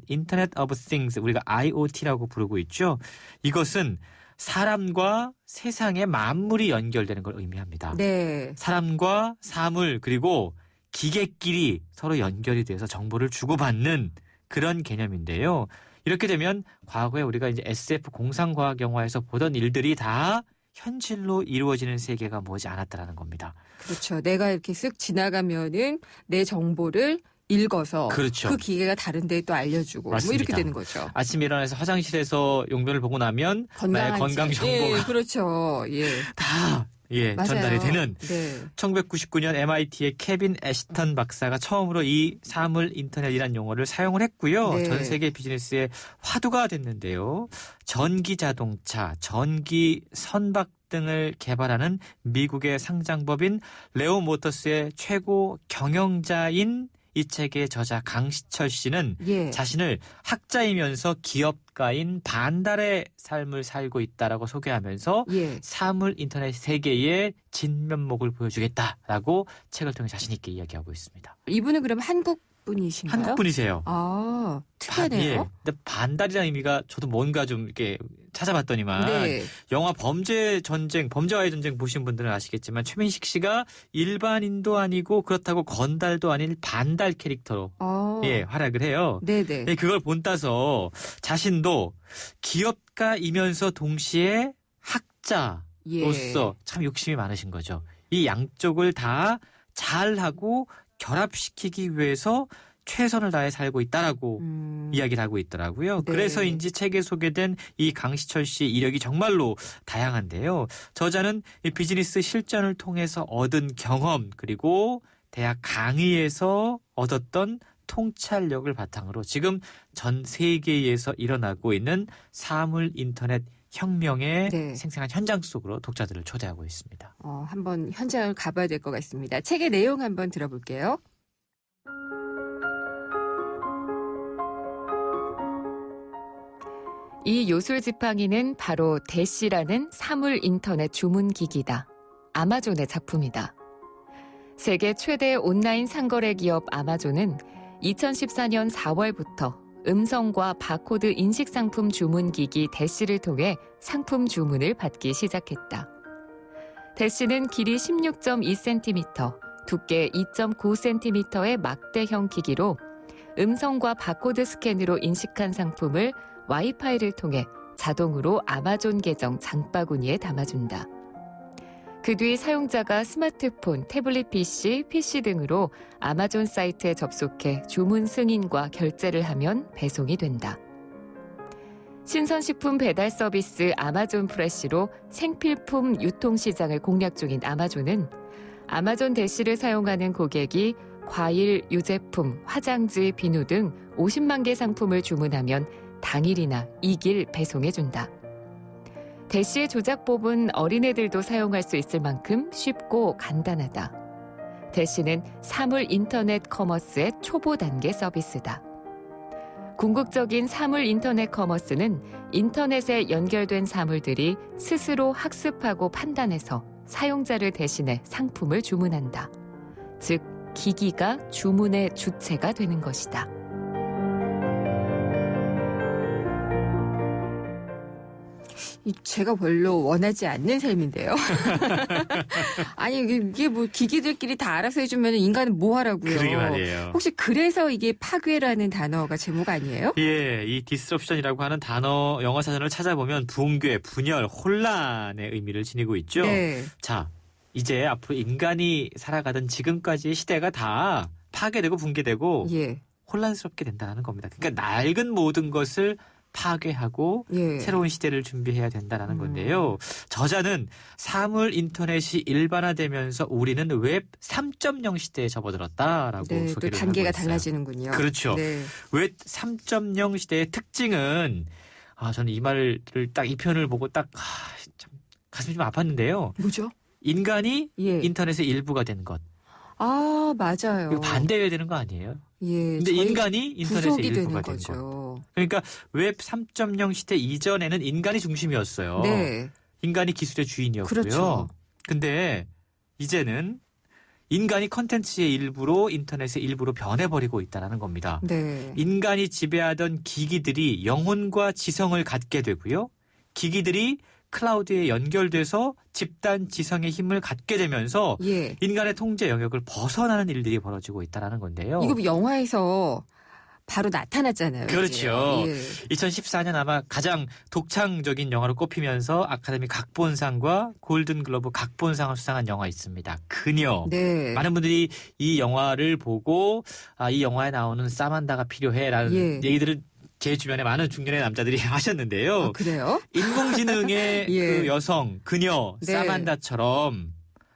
오브 띵스 우리가 IoT라고 부르고 있죠. 이것은 사람과 세상의 만물이 연결되는 걸 의미합니다. 네. 사람과 사물 그리고 기계끼리 서로 연결이 돼서 정보를 주고받는 그런 개념인데요. 이렇게 되면 과거에 우리가 이제 SF 공상과학 영화에서 보던 일들이 다 현실로 이루어지는 세계가 머지 않았다라는 겁니다. 그렇죠. 내가 이렇게 쓱 지나가면은 내 정보를 읽어서 그렇죠. 그 기계가 다른 데에 또 알려주고 맞습니다. 뭐 이렇게 되는 거죠. 아침에 일어나서 화장실에서 용변을 보고 나면 나의 건강 정보가 예, 그렇죠. 예. 다 맞아요. 전달이 되는 네. 1999년 MIT의 케빈 애시턴 박사가 처음으로 이 사물 인터넷이라는 용어를 사용을 했고요. 네. 전 세계 비즈니스의 화두가 됐는데요. 전기 자동차, 전기 선박 등을 개발하는 미국의 상장법인 레오 모터스의 최고 경영자인 이 책의 저자 강시철 씨는 예. 자신을 학자이면서 기업 기업가인 반달의 삶을 살고 있다라고 소개하면서 예. 사물 인터넷 세계의 진면목을 보여주겠다라고 책을 통해 자신 있게 이야기하고 있습니다. 이분은 그럼 한국 분이신가요? 한국 분이세요. 아, 특이하네요. 예. 근데 반달이라는 의미가 저도 뭔가 좀 이렇게 찾아봤더니만 네. 영화 범죄와의 전쟁 보신 분들은 아시겠지만 최민식 씨가 일반인도 아니고 그렇다고 건달도 아닌 반달 캐릭터로 예, 활약을 해요. 네네. 네, 그걸 본따서 자신도 기업가이면서 동시에 학자로서 참 욕심이 많으신 거죠. 이 양쪽을 다 잘하고 결합시키기 위해서 최선을 다해 살고 있다라고 이야기를 하고 있더라고요. 네. 그래서인지 책에 소개된 이 강시철 씨의 이력이 정말로 다양한데요. 저자는 이 비즈니스 실전을 통해서 얻은 경험 그리고 대학 강의에서 얻었던 통찰력을 바탕으로 지금 전 세계에서 일어나고 있는 사물 인터넷 혁명의 생생한 현장 속으로 독자들을 초대하고 있습니다. 한번 현장을 가봐야 될 것 같습니다. 책의 내용 한번 들어볼게요. 이 요술 지팡이는 바로 대시라는 사물 인터넷 주문 기기다. 아마존의 작품이다. 세계 최대 온라인 상거래 기업 아마존은 2014년 4월부터 음성과 바코드 인식 상품 주문 기기 대시를 통해 상품 주문을 받기 시작했다. 대시는 길이 16.2cm, 두께 2.9cm의 막대형 기기로 음성과 바코드 스캔으로 인식한 상품을 와이파이를 통해 자동으로 아마존 계정 장바구니에 담아준다. 그 뒤 사용자가 스마트폰, 태블릿 PC 등으로 아마존 사이트에 접속해 주문 승인과 결제를 하면 배송이 된다. 신선식품 배달 서비스 아마존 프레시로 생필품 유통시장을 공략 중인 아마존은 아마존 대시를 사용하는 고객이 과일, 유제품, 화장지, 비누 등 50만 개 상품을 주문하면 당일이나 2일 배송해준다. 대시의 조작법은 어린애들도 사용할 수 있을 만큼 쉽고 간단하다. 대시는 사물 인터넷 커머스의 초보 단계 서비스다. 궁극적인 사물 인터넷 커머스는 인터넷에 연결된 사물들이 스스로 학습하고 판단해서 사용자를 대신해 상품을 주문한다. 즉, 기기가 주문의 주체가 되는 것이다. 제가 별로 원하지 않는 삶인데요. 아니 이게 뭐 기기들끼리 다 알아서 해주면 인간은 뭐 하라고요. 그러게 말이에요. 혹시 그래서 이게 파괴라는 단어가 제목 아니에요? 예, 이 디스럽션이라고 하는 단어 영어 사전을 찾아보면 붕괴, 분열, 혼란의 의미를 지니고 있죠. 네. 자, 이제 앞으로 인간이 살아가던 지금까지의 시대가 다 파괴되고 붕괴되고 혼란스럽게 된다는 겁니다. 그러니까 낡은 모든 것을 파괴하고 새로운 시대를 준비해야 된다는 건데요. 저자는 사물 인터넷이 일반화되면서 우리는 웹 3.0 시대에 접어들었다라고 소개를 하고 있어요. 또 단계가 달라지는군요. 그렇죠. 웹 3.0 시대의 특징은 저는 이 말을 딱 이 표현을 보고 딱 참 가슴이 좀 아팠는데요. 뭐죠? 인간이 인터넷의 일부가 된 것. 아, 맞아요. 이거 반대해야 되는 거 아니에요? 근데 인간이 인터넷의 일부가 된 것. 그러니까 웹 3.0 시대 이전에는 인간이 중심이었어요. 인간이 기술의 주인이었고요. 그렇죠. 근데 이제는 인간이 컨텐츠의 일부로 인터넷의 일부로 변해버리고 있다는 겁니다. 인간이 지배하던 기기들이 영혼과 지성을 갖게 되고요. 기기들이 클라우드에 연결돼서 집단 지성의 힘을 갖게 되면서 인간의 통제 영역을 벗어나는 일들이 벌어지고 있다는 건데요. 이거 영화에서 바로 나타났잖아요. 그렇죠. 2014년 아마 가장 독창적인 영화로 꼽히면서 아카데미 각본상과 골든글러브 각본상을 수상한 영화 있습니다. 그녀. 많은 분들이 이 영화를 보고 이 영화에 나오는 사만다가 필요해라는 얘기들을 제 주변에 많은 중년의 남자들이 하셨는데요. 그래요? 인공지능의 그 여성, 그녀, 사만다처럼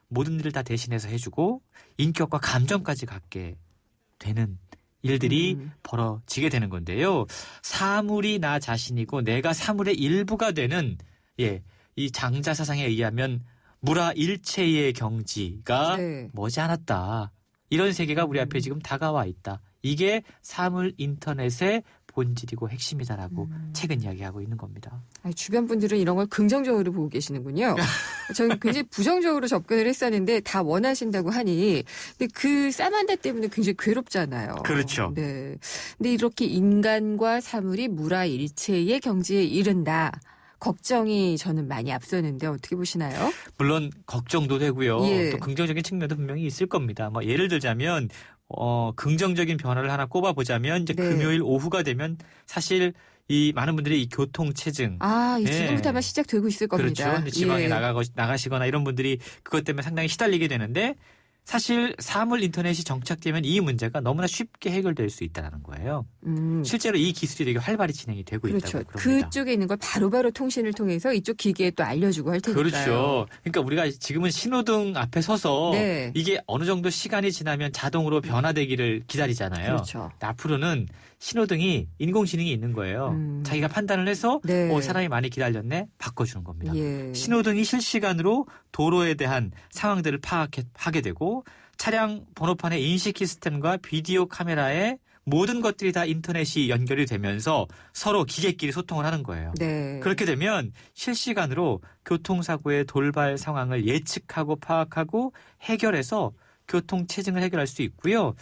모든 일을 다 대신해서 해주고 인격과 감정까지 갖게 되는 일들이 벌어지게 되는 건데요. 사물이 나 자신이고 내가 사물의 일부가 되는 이 장자 사상에 의하면 무라일체의 경지가 머지않았다. 이런 세계가 우리 앞에 지금 다가와 있다. 이게 사물 인터넷의 본질이고 핵심이다라고 책은 이야기하고 있는 겁니다. 아니, 주변 분들은 이런 걸 긍정적으로 보고 계시는군요. 저는 굉장히 부정적으로 접근을 했었는데 다 원하신다고 하니 근데 그 쌈한다 때문에 굉장히 괴롭잖아요. 그렇죠. 네. 근데 이렇게 인간과 사물이 무라일체의 경지에 이른다. 걱정이 저는 많이 앞서는데 어떻게 보시나요? 물론 걱정도 되고요. 예. 또 긍정적인 측면도 분명히 있을 겁니다. 뭐 예를 들자면 긍정적인 변화를 하나 꼽아보자면 이제 네. 금요일 오후가 되면 사실 이 많은 분들이 이 교통체증 이 예. 지금부터 아마 시작되고 있을 겁니다. 그렇죠. 이제 지방에 예. 나가시거나 이런 분들이 그것 때문에 상당히 시달리게 되는데 사실 사물 인터넷이 정착되면 이 문제가 너무나 쉽게 해결될 수 있다는 거예요. 실제로 이 기술이 되게 활발히 진행이 되고 그렇죠. 있다고 그럽니다. 그쪽에 있는 걸 바로바로 통신을 통해서 이쪽 기계에 또 알려주고 할 테니까요. 그렇죠. 그러니까 우리가 지금은 신호등 앞에 서서 네. 이게 어느 정도 시간이 지나면 자동으로 변화되기를 기다리잖아요. 그렇죠. 앞으로는 신호등이 인공지능이 있는 거예요. 자기가 판단을 해서 네. 사람이 많이 기다렸네 바꿔주는 겁니다. 예. 신호등이 실시간으로 도로에 대한 상황들을 파악하게 되고 차량 번호판의 인식 시스템과 비디오 카메라에 모든 것들이 다 인터넷이 연결이 되면서 서로 기계끼리 소통을 하는 거예요. 네. 그렇게 되면 실시간으로 교통사고의 돌발 상황을 예측하고 파악하고 해결해서 교통체증을 해결할 수 있고요.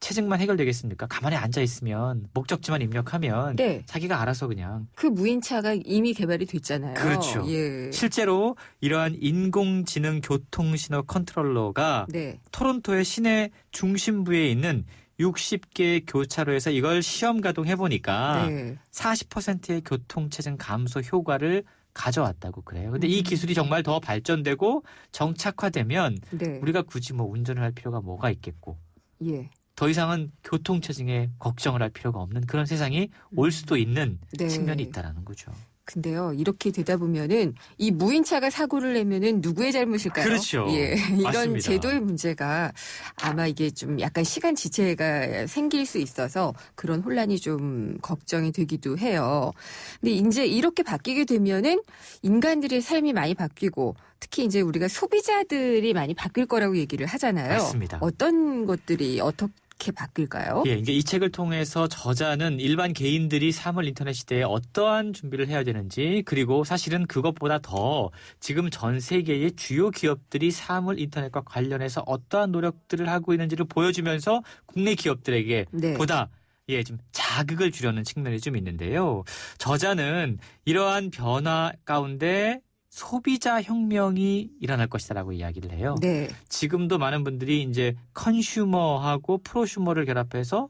체증만 해결되겠습니까? 가만히 앉아 있으면 목적지만 입력하면 네. 자기가 알아서 그냥. 그 무인차가 이미 개발이 됐잖아요. 그렇죠. 예. 실제로 이러한 인공지능 교통신호 컨트롤러가 네. 토론토의 시내 중심부에 있는 60개의 교차로에서 이걸 시험 가동해보니까 네. 40%의 교통체증 감소 효과를 가져왔다고 그래요. 근데 이 기술이 정말 더 발전되고 정착화되면 네. 우리가 굳이 운전을 할 필요가 뭐가 있겠고 예. 더 이상은 교통체증에 걱정을 할 필요가 없는 그런 세상이 올 수도 있는 네. 측면이 있다라는 거죠. 근데요, 이렇게 되다 보면은 이 무인차가 사고를 내면은 누구의 잘못일까요? 그렇죠. 예. 이런 맞습니다. 제도의 문제가 아마 이게 좀 약간 시간 지체가 생길 수 있어서 그런 혼란이 좀 걱정이 되기도 해요. 근데 이제 이렇게 바뀌게 되면은 인간들의 삶이 많이 바뀌고 특히 이제 우리가 소비자들이 많이 바뀔 거라고 얘기를 하잖아요. 맞습니다. 어떤 것들이 어떻게 바뀔까요? 예, 이제 이 책을 통해서 저자는 일반 개인들이 사물 인터넷 시대에 어떠한 준비를 해야 되는지 그리고 사실은 그것보다 더 지금 전 세계의 주요 기업들이 사물 인터넷과 관련해서 어떠한 노력들을 하고 있는지를 보여주면서 국내 기업들에게 네. 보다 좀 자극을 주려는 측면이 좀 있는데요. 저자는 이러한 변화 가운데 소비자 혁명이 일어날 것이다라고 이야기를 해요. 네. 지금도 많은 분들이 이제 컨슈머하고 프로슈머를 결합해서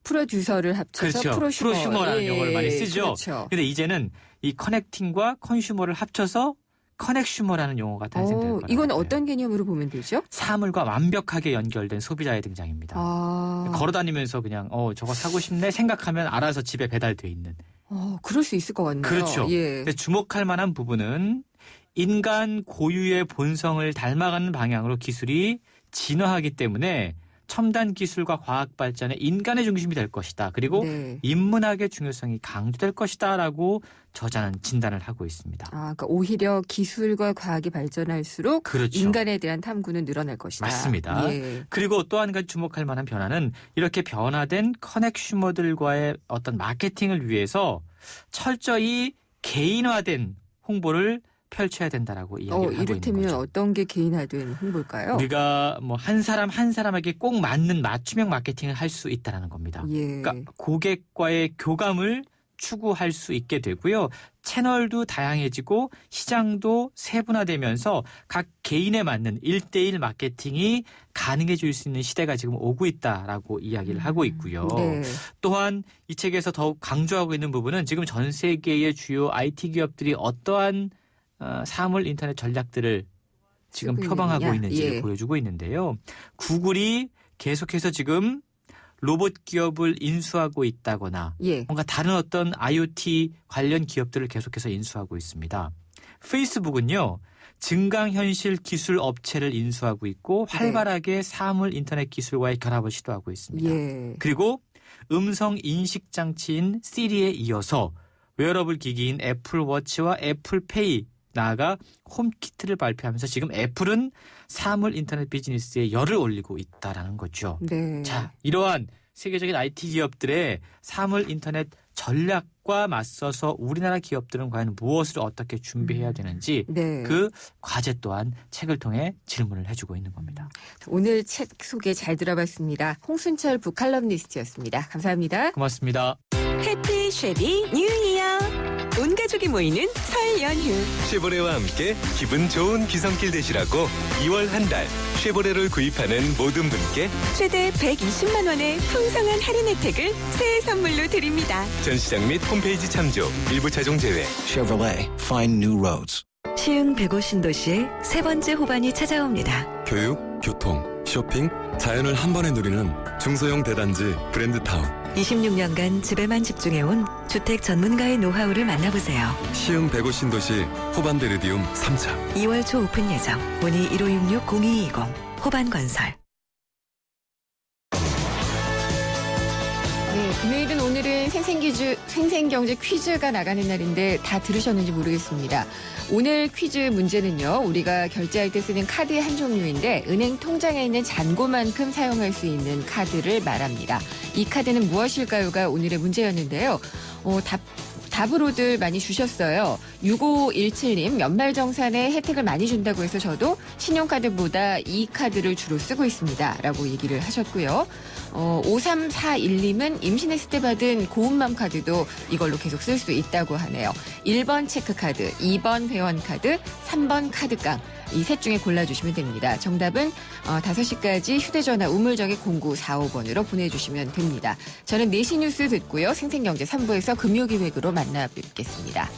프로듀서를 합쳐서 그렇죠. 프로슈머라는 용어를 많이 쓰죠. 그렇죠. 근데 이제는 이 커넥팅과 컨슈머를 합쳐서 커넥슈머라는 용어가 탄생될 거라고. 이건 어떤 개념으로 보면 되죠? 사물과 완벽하게 연결된 소비자의 등장입니다. 걸어다니면서 그냥 저거 사고 싶네 생각하면 알아서 집에 배달돼 있는. 그럴 수 있을 것 같네요. 그렇죠. 예. 근데 주목할 만한 부분은 인간 고유의 본성을 닮아가는 방향으로 기술이 진화하기 때문에 첨단 기술과 과학 발전에 인간의 중심이 될 것이다. 그리고 네. 인문학의 중요성이 강조될 것이다라고 저자는 진단을 하고 있습니다. 그러니까 오히려 기술과 과학이 발전할수록 그렇죠. 인간에 대한 탐구는 늘어날 것이다. 맞습니다. 예. 그리고 또 한 가지 주목할 만한 변화는 이렇게 변화된 커넥슈머들과의 어떤 마케팅을 위해서 철저히 개인화된 홍보를 펼쳐야 된다라고 이야기를 하고 있는 이를테면 거죠. 어떤 게 개인화된 홍보일까요? 우리가 한 사람 한 사람에게 꼭 맞는 맞춤형 마케팅을 할 수 있다는 겁니다. 예. 그러니까 고객과의 교감을 추구할 수 있게 되고요. 채널도 다양해지고 시장도 세분화되면서 각 개인에 맞는 1대1 마케팅이 가능해질 수 있는 시대가 지금 오고 있다라고 이야기를 하고 있고요. 네. 또한 이 책에서 더욱 강조하고 있는 부분은 지금 전 세계의 주요 IT 기업들이 어떠한 사물 인터넷 전략들을 지금 표방하고 있는지를 보여주고 있는데요. 구글이 계속해서 지금 로봇 기업을 인수하고 있다거나 뭔가 다른 어떤 IoT 관련 기업들을 계속해서 인수하고 있습니다. 페이스북은요. 증강현실 기술 업체를 인수하고 있고 활발하게 사물 인터넷 기술과의 결합을 시도하고 있습니다. 그리고 음성 인식 장치인 시리에 이어서 웨어러블 기기인 애플워치와 애플페이 나아가 홈키트를 발표하면서 지금 애플은 사물 인터넷 비즈니스에 열을 올리고 있다라는 거죠. 네. 자, 이러한 세계적인 IT 기업들의 사물 인터넷 전략과 맞서서 우리나라 기업들은 과연 무엇을 어떻게 준비해야 되는지 네. 그 과제 또한 책을 통해 질문을 해주고 있는 겁니다. 오늘 책 소개 잘 들어봤습니다. 홍순철 북칼럼니스트였습니다. 감사합니다. 고맙습니다. 해피 쉐리 뉴 이어. 온 가족이 모이는 설 연휴. 쉐보레와 함께 기분 좋은 귀성길 되시라고 2월 한 달 쉐보레를 구입하는 모든 분께 최대 120만 원의 풍성한 할인 혜택을 새해 선물로 드립니다. 전시장 및 홈페이지 참조, 일부 차종 제외. Chevrolet, find new roads. 시흥 105신도시의 세 번째 호반이 찾아옵니다. 교육, 교통, 쇼핑, 자연을 한 번에 누리는 중소형 대단지 브랜드타운. 26년간 집에만 집중해온 주택 전문가의 노하우를 만나보세요. 시흥 105신도시 호반데르디움 3차. 2월 초 오픈 예정. 문의 1566-0220 호반건설. 네, 금요일은 오늘은 생생경제 퀴즈가 나가는 날인데 다 들으셨는지 모르겠습니다. 오늘 퀴즈 문제는요. 우리가 결제할 때 쓰는 카드의 한 종류인데 은행 통장에 있는 잔고만큼 사용할 수 있는 카드를 말합니다. 이 카드는 무엇일까요가 오늘의 문제였는데요. 답으로들 많이 주셨어요. 6517님 연말정산에 혜택을 많이 준다고 해서 저도 신용카드보다 이 카드를 주로 쓰고 있습니다. 라고 얘기를 하셨고요. 5341님은 임신했을 때 받은 고운맘 카드도 이걸로 계속 쓸 수 있다고 하네요. 1번 체크카드, 2번 회원카드, 3번 카드깡. 이 셋 중에 골라주시면 됩니다. 정답은 5시까지 휴대전화 우물정의 0945번으로 보내주시면 됩니다. 저는 4시 뉴스 듣고요. 생생경제 3부에서 금요기획으로 만나 뵙겠습니다.